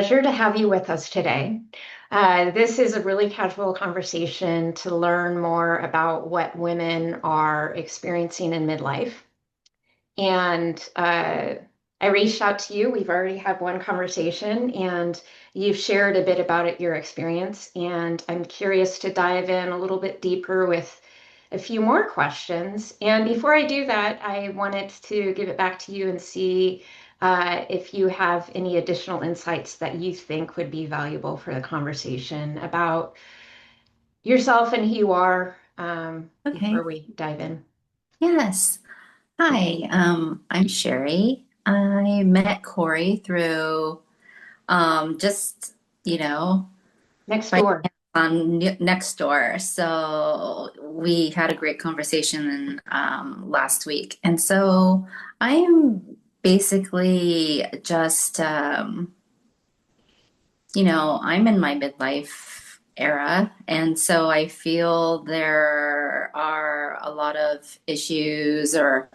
Pleasure to have you with us today. This is a really casual conversation to learn more about what women are experiencing in midlife. And I reached out to you. We've already had one conversation, and you've shared a bit about it, your experience. And I'm curious to dive in a little bit deeper with a few more questions. And before I do that, I wanted to give it back to you and see if you have any additional insights that you think would be valuable for the conversation about yourself and who you are before Okay. we dive in. Yes. Hi, I'm Sherie. I met Corey through just, you know, Next by door. on next door. So we had a great conversation last week. And so I am basically just I'm in my midlife era, and so I feel there are a lot of issues or,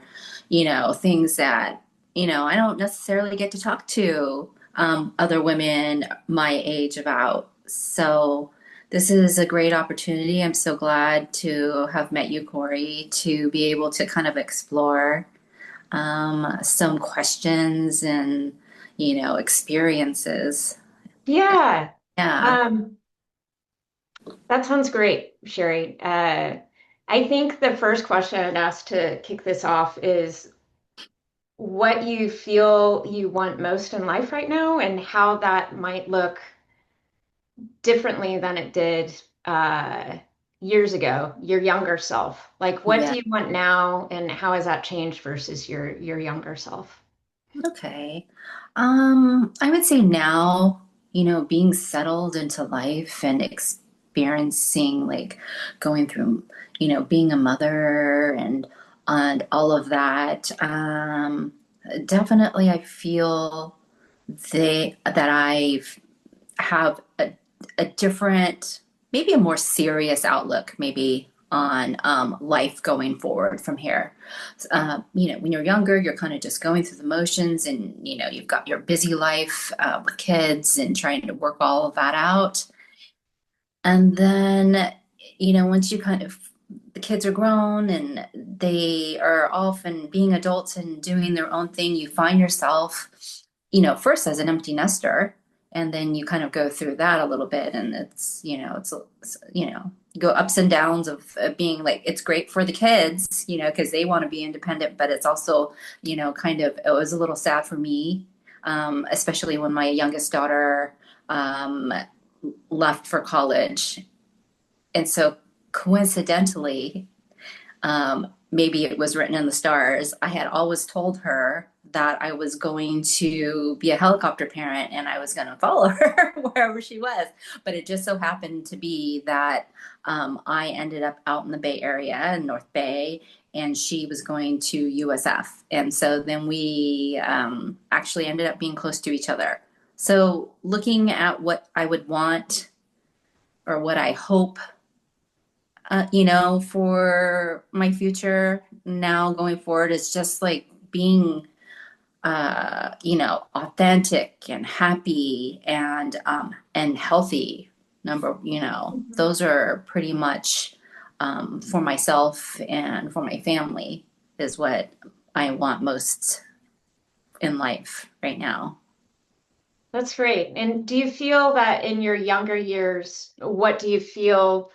things that, I don't necessarily get to talk to other women my age about. So this is a great opportunity. I'm so glad to have met you, Corey, to be able to kind of explore some questions and, experiences. Yeah. Yeah. Um, that sounds great, Sherry. I think the first question I'd ask to kick this off is what you feel you want most in life right now and how that might look differently than it did years ago, your younger self. Like, what Yeah. do you want now, and how has that changed versus your younger self? Okay. I would say now, being settled into life and experiencing like going through, being a mother and all of that. Definitely I feel that I have a different, maybe a more serious outlook, maybe on life going forward from here. When you're younger, you're kind of just going through the motions, and you've got your busy life with kids and trying to work all of that out. And then, once you kind of the kids are grown and they are off and being adults and doing their own thing, you find yourself, first as an empty nester, and then you kind of go through that a little bit, and it's go ups and downs of being like it's great for the kids, because they want to be independent, but it's also, kind of it was a little sad for me, especially when my youngest daughter um, left for college, and so coincidentally, maybe it was written in the stars. I had always told her that I was going to be a helicopter parent and I was going to follow her wherever she was. But it just so happened to be that I ended up out in the Bay Area in North Bay, and she was going to USF. And so then we actually ended up being close to each other. So looking at what I would want or what I hope for my future now going forward is just like being, authentic and happy and healthy. Mhm. Those are pretty much for myself and for my family is what I want most in life right now. That's great. And do you feel that in your younger years, what do you feel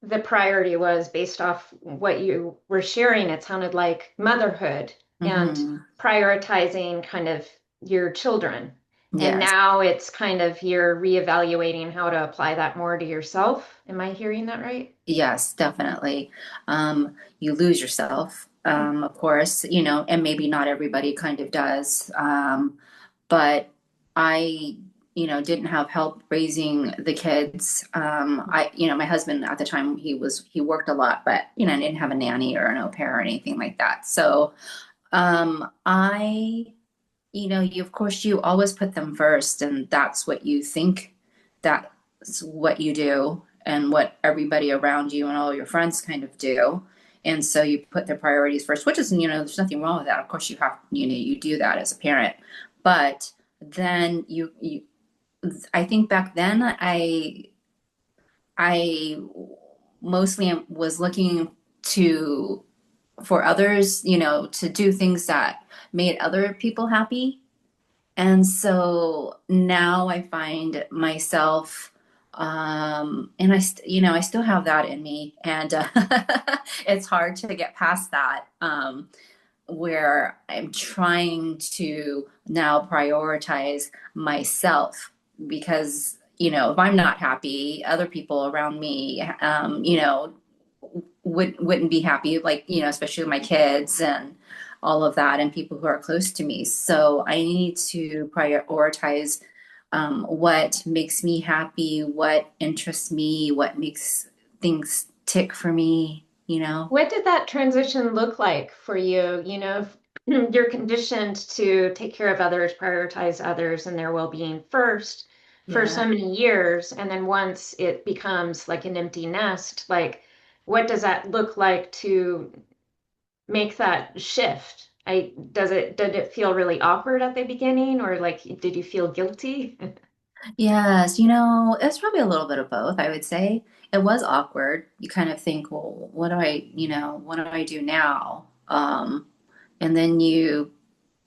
the priority was based off what you were sharing? It sounded like motherhood and Hmm. prioritizing kind of your children. And Yes. now it's kind of you're reevaluating how to apply that more to yourself. Am I hearing that right? Yes, definitely. You lose yourself, of course, and maybe not everybody kind of does. But I, didn't have help raising the kids. My husband at the time, he worked a lot, but, I didn't have a nanny or an au pair or anything like that. So, I, of course, you always put them first, and that's what you think that's what you do and what everybody around you and all your friends kind of do. And so you put their priorities first, which is, there's nothing wrong with that. Of course, you do that as a parent, but then you I think back then I mostly was looking to for others, to do things that made other people happy. And so now I find myself, and I still have that in me, and it's hard to get past that. Where I'm trying to now prioritize myself because, if I'm not happy, other people around me, wouldn't be happy, like, especially my kids and all of that and people who are close to me. So I need to prioritize what makes me happy, what interests me, what makes things tick for me. What did that transition look like for you? You're conditioned to take care of others, prioritize others and their well-being first for Yeah. so many years, and then once it becomes like an empty nest, like what does that look like to make that shift? Did it feel really awkward at the beginning, or like did you feel guilty? Yes, it's probably a little bit of both, I would say. It was awkward. You kind of think, well, what do I do now? And then you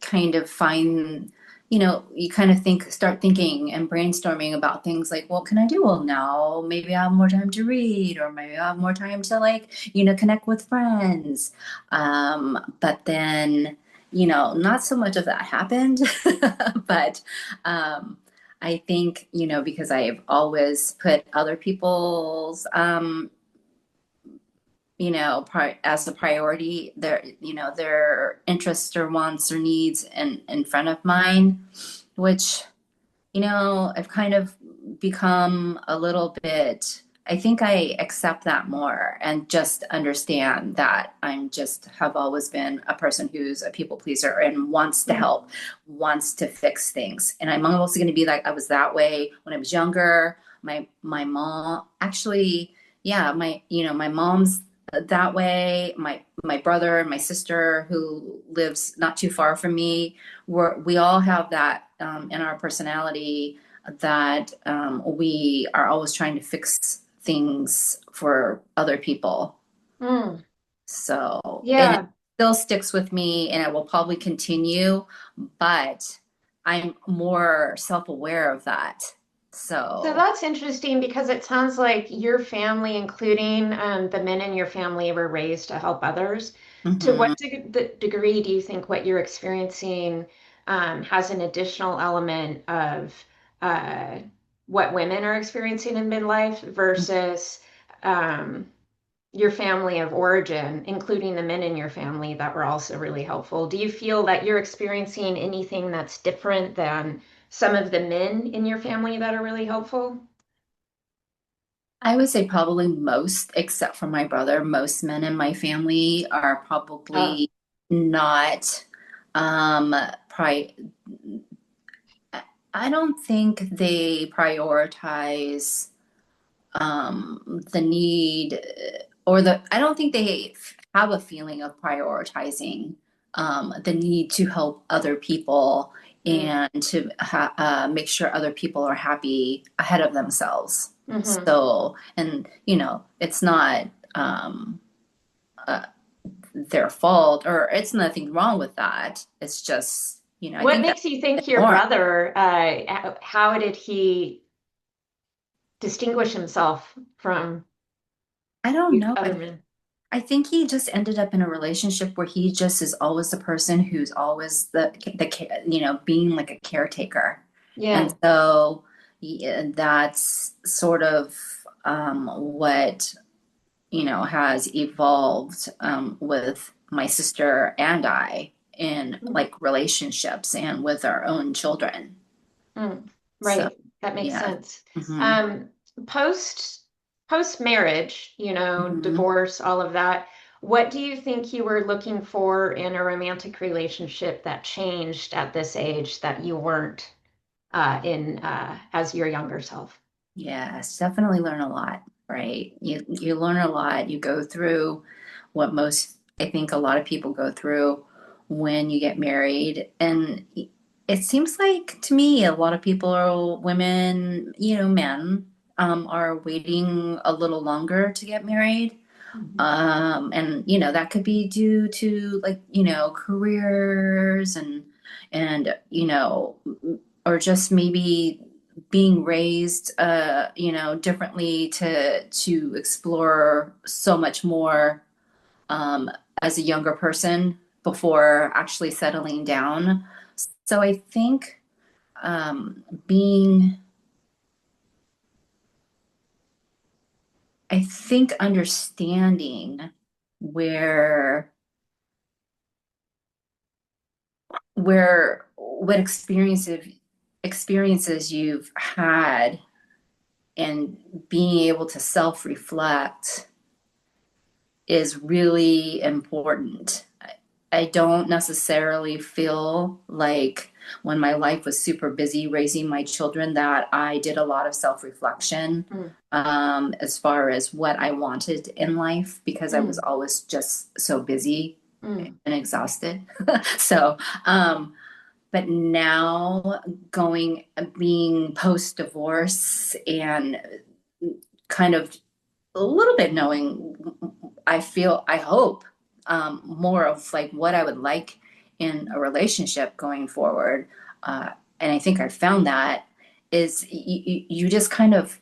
kind of find, you kind of start thinking and brainstorming about things like, what can I do? Well, now maybe I have more time to read, or maybe I have more time to, like, connect with friends. But then, not so much of that happened, but, I think, because I've always put other people's, as a priority, their interests or wants or needs in front of mine, which, I've kind of become a little bit, I think I accept that more and just understand that have always been a person who's a people pleaser and wants to Mm. help, wants to fix things. And I'm also going to be like, I was that way when I was younger. My mom actually, yeah, my mom's that way. My brother and my sister who lives not too far from me, we all have that in our personality, that we are always trying to fix things for other people. Mm. So, and it Yeah. still sticks with me and it will probably continue, but I'm more self-aware of that. So So, that's interesting because it sounds like your family, including the men in your family, were raised to help others. To mhm. what degree do you think what you're experiencing has an additional element of uh, what women are experiencing in midlife versus um, your family of origin, including the men in your family that were also really helpful? Do you feel that you're experiencing anything that's different than some of the men in your family that are really helpful? I would say probably most, except for my brother, most men in my family are Oh, probably not um pri I don't think they prioritize the need, or I don't think they have a feeling of prioritizing the need to help other people mm, and to make sure other people are happy ahead of themselves. hmm. So, and it's not um, uh, their fault, or it's nothing wrong with that. It's just, I What think that's makes you the think your norm. brother, how did he distinguish himself from I don't you know. other men? I think he just ended up in a relationship where he just is always the person who's always being like a caretaker. And Yeah. so, yeah, that's sort of what, has evolved with my sister and I in Mm, like relationships and with our own children. mm. So, Right. That makes yeah. sense. Hmm. Um, post post marriage, Hmm. divorce, all of that. What do you think you were looking for in a romantic relationship that changed at this age that you weren't in as your younger self? Yes, definitely learn a lot, right? You learn a lot. You go through what I think a lot of people go through when you get married. And it seems like to me a lot of people are women, men, are waiting a little longer to get married. Mhm. And that could be due to like, careers and or just maybe being raised differently to explore so much more um as a younger person before actually settling down. So I think being I think understanding where what experiences you've had and being able to self-reflect is really important. I don't necessarily feel like when my life was super busy raising my children that I did a lot of self-reflection Mm, as far as what I wanted in life because I was mm, always just so busy mm, and exhausted. So um, but now being post divorce and kind of a little bit knowing, I hope more of like what I would like in a relationship going forward. Uh, and I think I found that is you just kind of,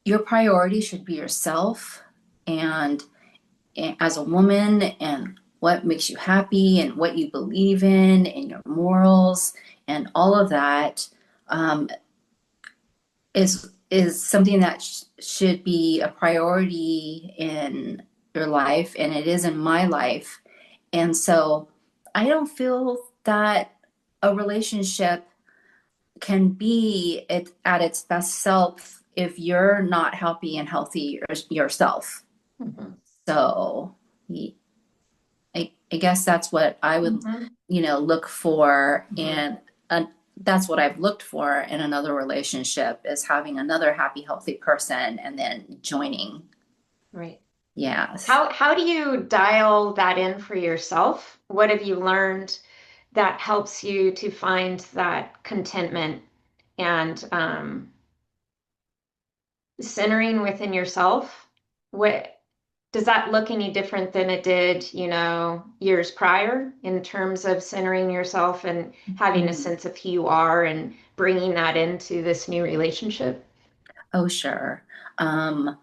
your priority should be yourself and as a woman and what makes you happy and what you believe in and your morals and all of that um, is something that should be a priority in your life, and it is in my life. And so I don't feel that a relationship can be at its best self if you're not happy and healthy yourself. mhm, So I guess that's what I would, mhm. look for. Mhm. And that's what I've looked for in another relationship is having another happy, healthy person and then joining. Right. Yes. How do you dial that in for yourself? What have you learned that helps you to find that contentment and centering within yourself? What does that look any different than it did, years prior in terms of centering yourself and having a Mhm. sense of who you are and bringing that into this new relationship? Oh, sure. Um,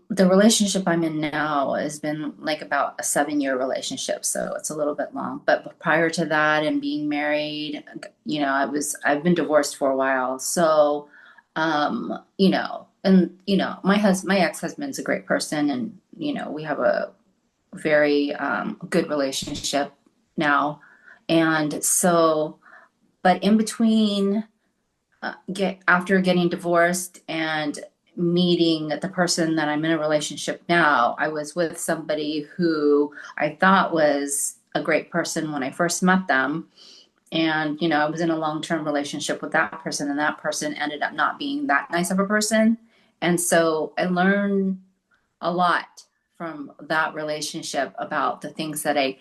the relationship I'm in now has been like about a 7 year relationship, so it's a little bit long. But prior to that and being married, I've been divorced for a while. So, my ex-husband's a great person, and we have a very good relationship now. And so, but in between get after getting divorced and meeting the person that I'm in a relationship now, I was with somebody who I thought was a great person when I first met them. And, I was in a long term relationship with that person, and that person ended up not being that nice of a person. And so I learned a lot from that relationship about the things that I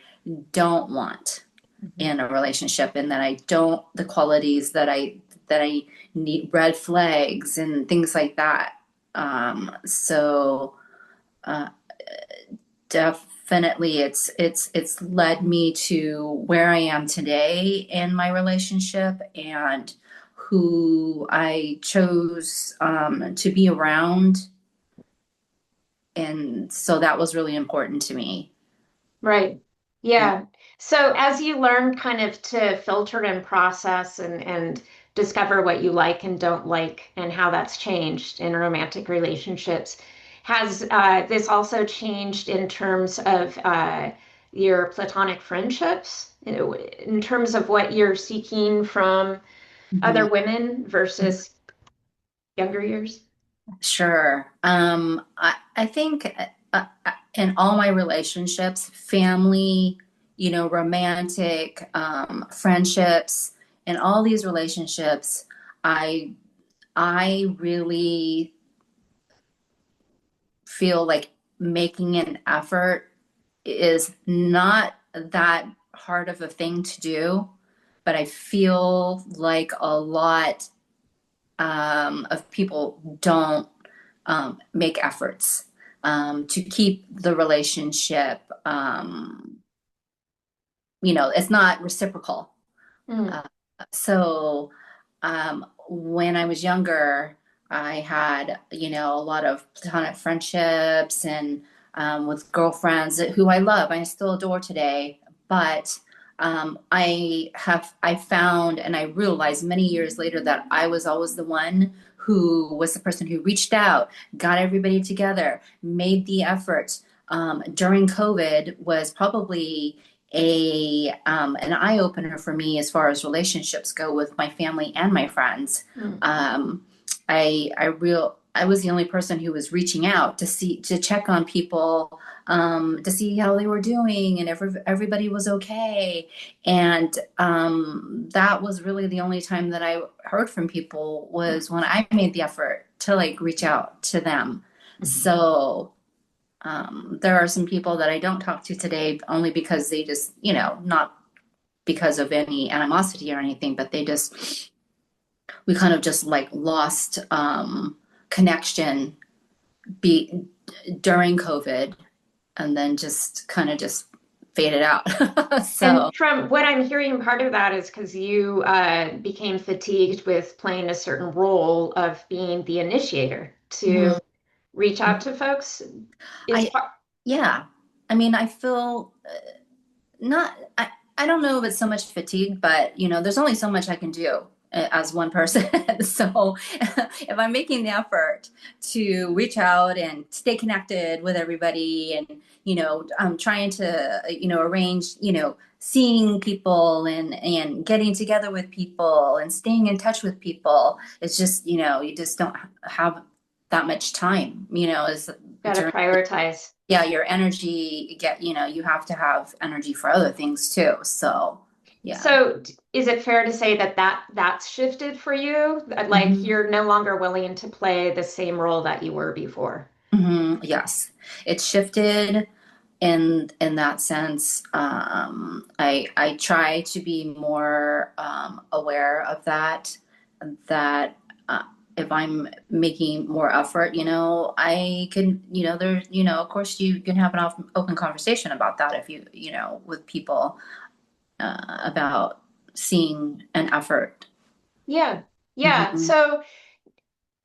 don't want Mhm. in a relationship and that I don't the qualities that I need, red flags and things like that. So uh, definitely it's led me to where I am today in my relationship and who I chose to be around, and so that was really important to me. Right. Yeah. Yeah. So as you learn kind of to filter and process and discover what you like and don't like and how that's changed in romantic relationships, has this also changed in terms of your platonic friendships, in terms of what you're seeking from Mhm. other women versus younger years? Sure. I think in all my relationships, family, romantic, friendships, in all these relationships, I I really feel like making an effort is not that. hard of a thing to do, but I feel like a lot of people don't make efforts to keep the relationship. It's not reciprocal. Mm. Uh, so when I was younger, I had, a lot of platonic friendships and with girlfriends who I love, I still adore today. But I found and I realized many years later that I was always the one who was the person who reached out, got everybody together, made the effort. During COVID was probably a an eye opener for me as far as relationships go with my family and my friends. Mm. Um, I was the only person who was reaching out to check on people, to see how they were doing and everybody was okay. And that was really the only time that I heard from people was when I made the effort to like reach out to them. Mhm. So there are some people that I don't talk to today only because they just, not because of any animosity or anything, but we kind of just like lost connection be during COVID and then just kind of just faded out. So, And from what I'm hearing, part of that is because you became fatigued with playing a certain role of being the initiator to mhm, reach out mhm. to folks. Is I, part, yeah, I mean, I feel not I don't know if it's so much fatigue, but there's only so much I can do as one person. So if I'm making the effort to reach out and stay connected with everybody and I'm trying to arrange seeing people and getting together with people and staying in touch with people, it's just you just don't have that much time is got to during prioritize. yeah, your energy you have to have energy for other things too. So yeah. So, is it fair to say that that's shifted for you? Like Hmm. you're no longer willing to play the same role that you were before? Hmm. Yes, it's shifted in that sense. I try to be more aware of that if I'm making more effort, I can, there, of course you can have an open conversation about that if with people about seeing an effort. Yeah. Yeah. Hmm. So,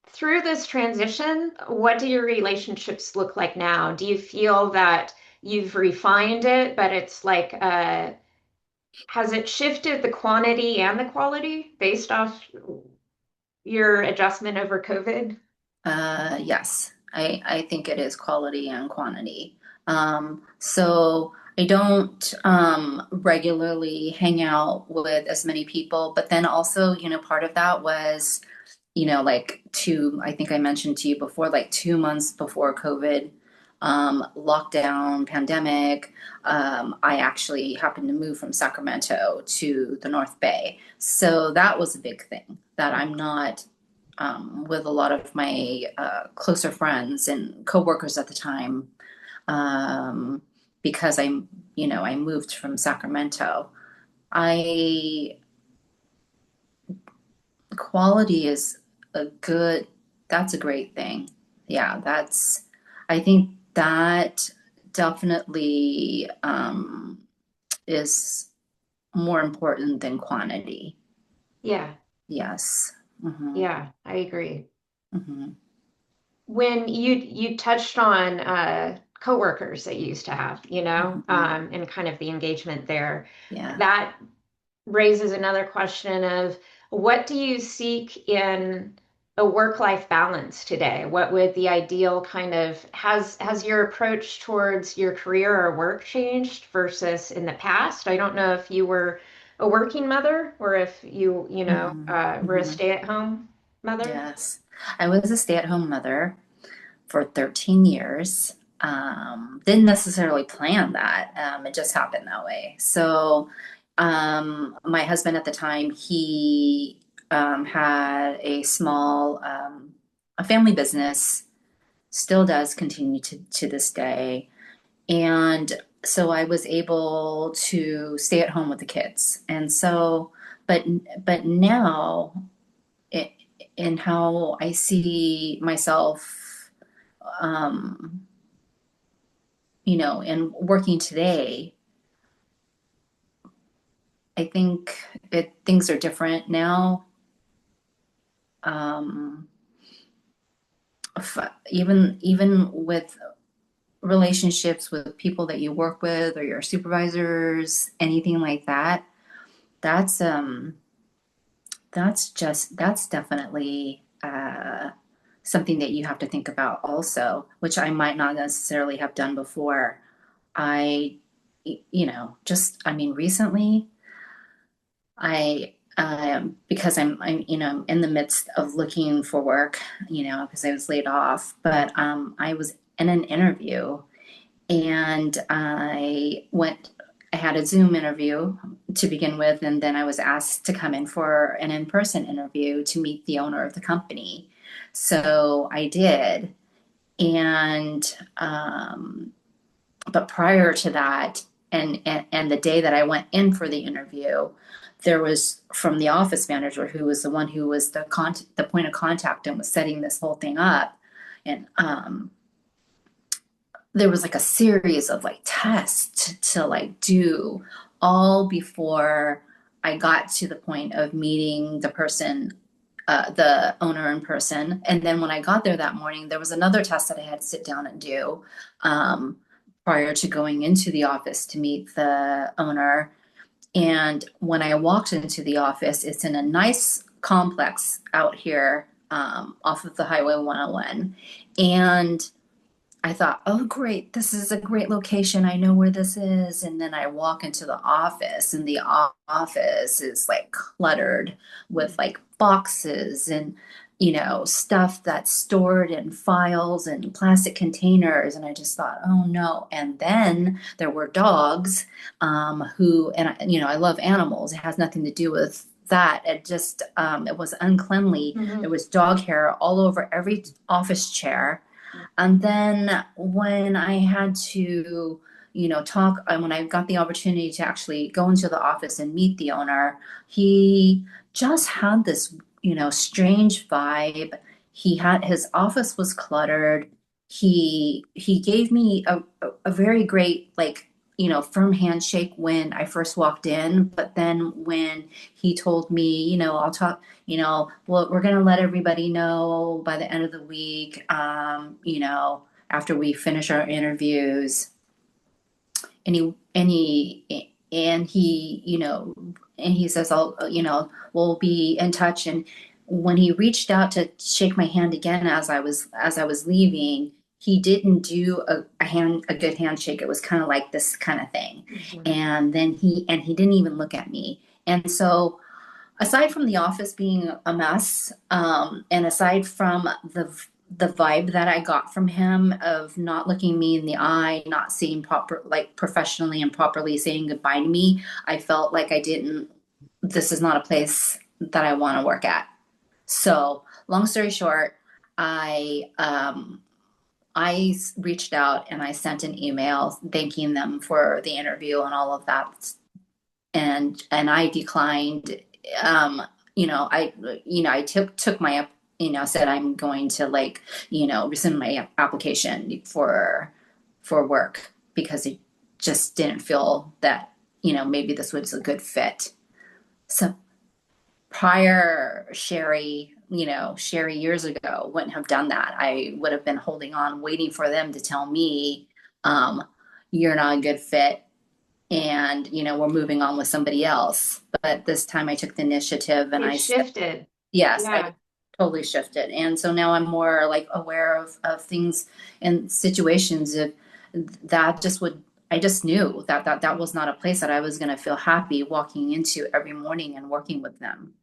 through this transition, what do your relationships look like now? Do you feel that you've refined it, but it's like, has it shifted the quantity and the quality based off your adjustment over COVID? Yes, I think it is quality and quantity. So I don't regularly hang out with as many people, but then also, part of that was, like I think I mentioned to you before, like 2 months before COVID, lockdown, pandemic, I actually happened to move from Sacramento to the North Bay. So that was a big thing that I'm not with a lot of my closer friends and coworkers at the time um, because I moved from Sacramento. I Quality is a good, that's a great thing. Yeah, I think that definitely is more important than quantity. Yeah. Yes. Mm-hmm. Yeah, I agree. Mm-hmm. When you touched on coworkers that you used to have, Mm-hmm. and kind of the engagement there, Yeah. that raises another question of what do you seek in a work-life balance today? What would the ideal kind of has your approach towards your career or work changed versus in the past? I don't know if you were a working mother or if Mm-hmm. were a Mm-hmm. stay-at-home mother. Yes. I was a stay-at-home mother for 13 years. Didn't necessarily plan that. It just happened that way. So, my husband at the time, he had a family business, still does continue to this day. And so I was able to stay at home with the kids. And so, but but now, it, in how I see myself, um, in working today, I think things are different now. Um, even with relationships with people that you work with or your supervisors, anything like that, that's that's definitely something that you have to think about also, which I might not necessarily have done before. I, just, I mean, recently, because I'm in the midst of looking for work, because I was laid off, but I was in an interview, and I had a Zoom interview to begin with, and then I was asked to come in for an in-person interview to meet the owner of the company. So I did. And, but prior to that, and the day that I went in for the interview, there was from the office manager, who was the one who was the point of contact and was setting this whole thing up. And there was like a series of like tests to like do all before I got to the point of meeting the person, the owner in person. And then when I got there that morning, there was another test that I had to sit down and do, um, prior to going into the office to meet the owner. And when I walked into the office, it's in a nice complex out here, off of the Highway 101. And I thought, oh, great, this is a great location. I know where this is. And then I walk into the office, and the office is like cluttered with like boxes and, stuff that's stored in files and plastic containers. And I just thought, oh no. And then there were dogs, and I love animals. It has nothing to do with that. It was uncleanly. There Mhm. was dog hair all over every office chair. And then when I had to, talk, and when I got the opportunity to actually go into the office and meet the owner, he just had this, strange vibe. His office was cluttered. He gave me a very great, like, firm handshake when I first walked in. But then when he told me, I'll talk, well, we're going to let everybody know by the end of the week, after we finish our interviews. And he says, we'll be in touch. And when he reached out to shake my hand again as I was leaving, he didn't do a good handshake. It was kind of like this kind of thing. Mhm. And he didn't even look at me. And so, aside from the office being a mess, and aside from the vibe that I got from him of not looking me in the eye, not seeing proper, like professionally and properly saying goodbye to me, I felt like I didn't. This is not a place that I want to work at. So, long story short, I reached out and I sent an email thanking them for the interview and all of that, and I declined. Um, I took my said I'm going to, like, rescind my application for work, because it just didn't feel that, maybe this was a good fit. So prior Sherie years ago wouldn't have done that. I would have been holding on, waiting for them to tell me, um, you're not a good fit, and we're moving on with somebody else. But this time I took the initiative, and It I said shifted. yes. I Yeah. totally shifted, and so now I'm more like aware of things and situations of that. I just knew that was not a place that I was going to feel happy walking into every morning and working with them.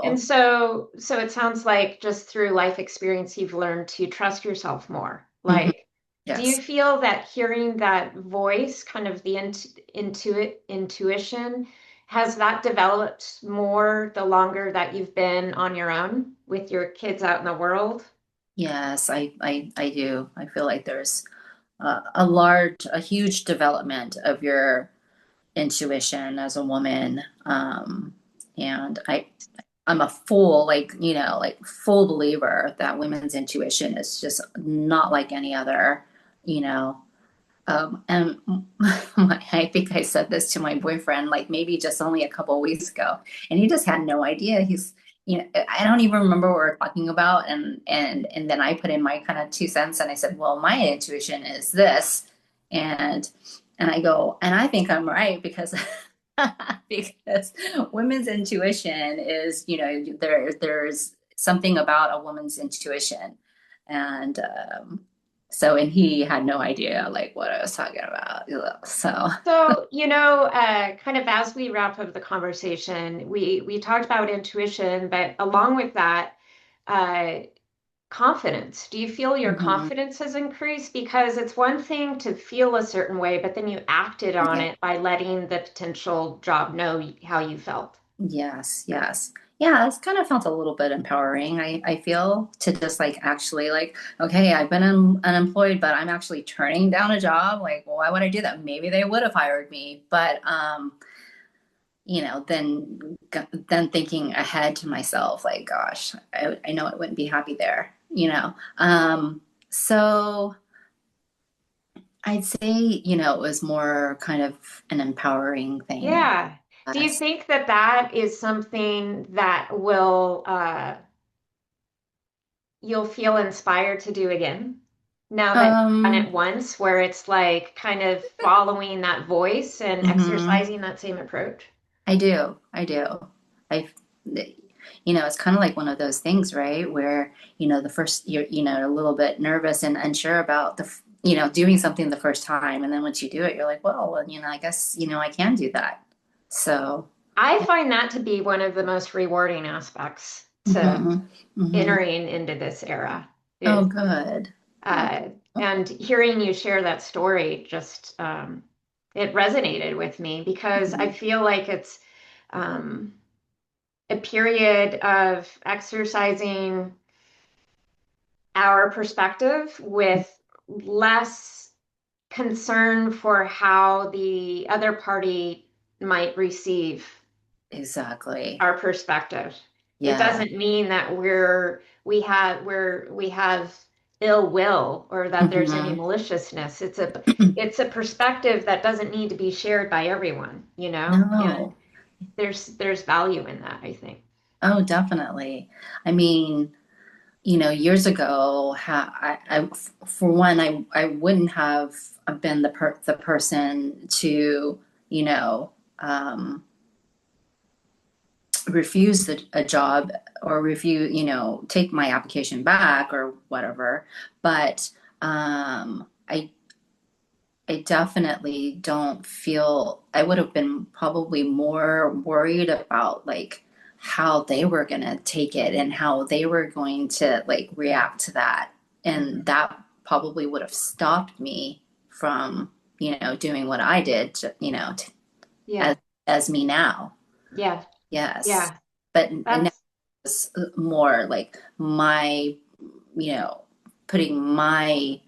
And So so it sounds like just through life experience, you've learned to trust yourself more. mhm, Like, do you yes. feel that hearing that voice, kind of the intuition, has that developed more the longer that you've been on your own with your kids out in the world? Yes, I do. I feel like there's a huge development of your intuition as a woman. And I'm a full, like, like full believer that women's intuition is just not like any other, you know. And I think I said this to my boyfriend, like maybe just only a couple of weeks ago, and he just had no idea. I don't even remember what we're talking about, and then I put in my kind of 2 cents, and I said, well, my intuition is this, and and I go, and I think I'm right because because women's intuition is, there's something about a woman's intuition, and and he had no idea like what I was talking about. So, So, kind of as we wrap up the conversation, we talked about intuition, but along with that, uh, confidence. Do you feel your mhm. confidence has increased? Because it's one thing to feel a certain way, but then you acted on Yeah. it by letting the potential job know how you felt. Yes, yes. Yeah, it's kind of felt a little bit empowering. I feel to just like actually like, okay, I've been unemployed, but I'm actually turning down a job. Like, well, why would I do that? Maybe they would have hired me, but then thinking ahead to myself, like, gosh, I know I wouldn't be happy there, So I'd say, it was more kind of an empowering thing. Yeah. Do you Yes. think that that is something that will you'll feel inspired to do again now that you've done it Um, once, where it's like kind of following that voice and mhm. exercising that same approach? I do. I do. I, it's kind of like one of those things, right? Where, the first you're, a little bit nervous and unsure about doing something the first time. And then once you do it, you're like, well, I guess, I can do that. So, I find that to be one of the most rewarding aspects to hmm hmm. entering into this era Oh, is good. Oh, uh, and hearing you share that story just it resonated with me because I mhm. feel like it's um, a period of exercising our perspective with less concern for how the other party might receive Exactly. our perspective. It Yeah. doesn't mean that we have ill will or that there's any hmm maliciousness. It's a perspective that doesn't need to be shared by everyone, and No. there's value in that, I think. Oh, definitely. I mean, years ago, for one, I wouldn't have been the person to, you know, um, refuse a job or refuse, take my application back or whatever. But I definitely don't feel I would have been probably more worried about like how they were going to take it and how they were going to like react to that. And Mhm. that probably would have stopped me from, doing what I did, as, Yeah, as me now. yeah, Yes. yeah. But now That's it's more like my, you know, putting my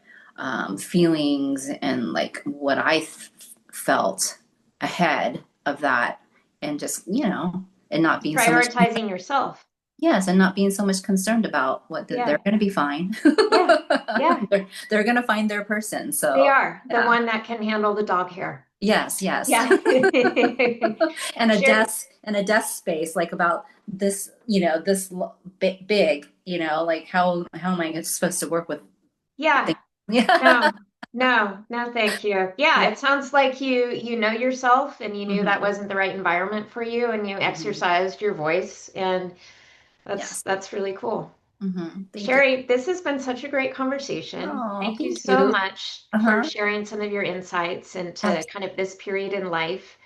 feelings and like what I felt ahead of that, and just, and not being so much, prioritizing yourself. yes, and not being so much concerned about they're Yeah, going to be fine. yeah, yeah. they're going to find their person. They So, are the yeah. one that can handle the dog hair. Yes, yes. Yeah. And Sure. a desk space like about this, this big, like how am I supposed to work with Yeah. things? Yeah. No, no, no, thank you. Yeah, Yeah. it sounds like you know yourself and you knew that hmm wasn't the right environment for you and you hmm exercised your voice and Yes. that's really cool. Thank you. Sherie, this has been such a great conversation. Oh, Thank you thank so you. much for Uh-huh. sharing some of your insights into Abs- kind of this period in life.